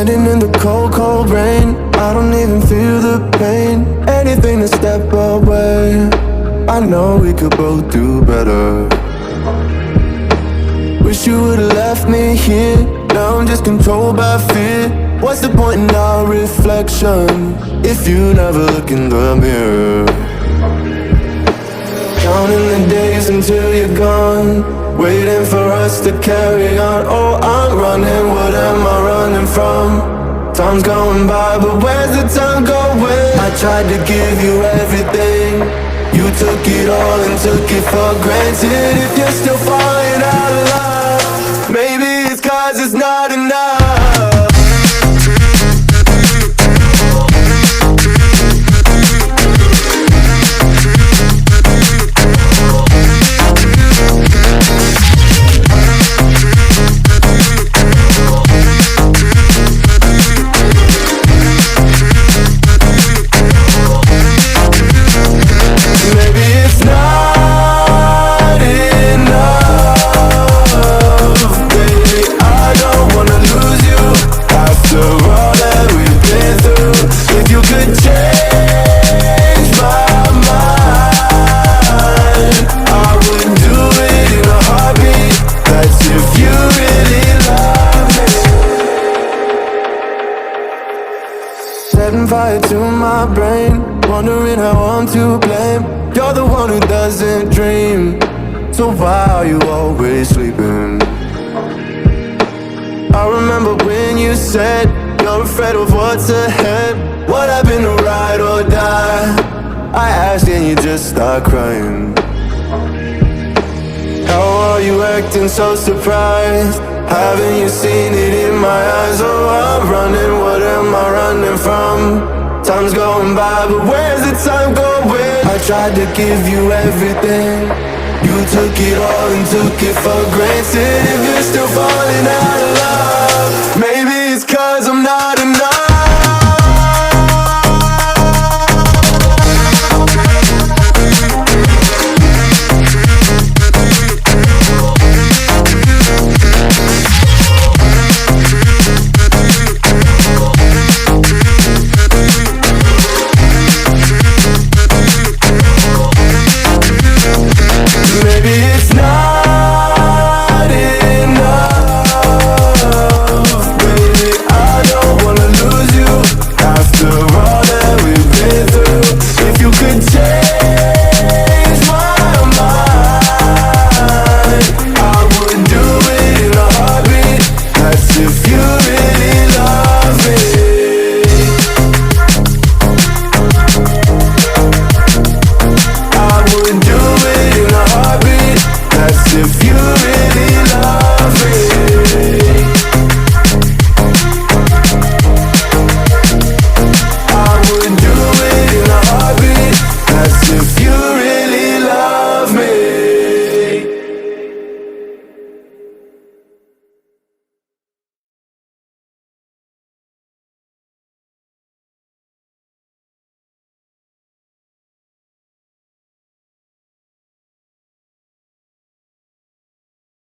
Standing in the cold, cold rain, I don't even feel the pain. Anything to step away, I know we could both do better. Wish you would've left me here. Now I'm just controlled by fear. What's the point in our reflection if you never look in the mirror? Counting the days until you're gone, waiting for us to carry on. Oh, I'm running, what am I running from? Time's going by, but where's the time going? I tried to give you everything, you took it all and took it for granted. If you're still falling out of love, maybe it's 'cause it's not enough. Setting fire to my brain, wondering how I'm to blame. You're the one who doesn't dream, so why are you always sleeping? I remember when you said you're afraid of what's ahead. What happened to ride or die? I asked and you just start crying. How are you acting so surprised? Haven't you seen it in my eyes? Oh, I'm running, what am I running from? Time's going by, but where's the time going? I tried to give you everything, you took it all and took it for granted. If you're still falling out of love, maybe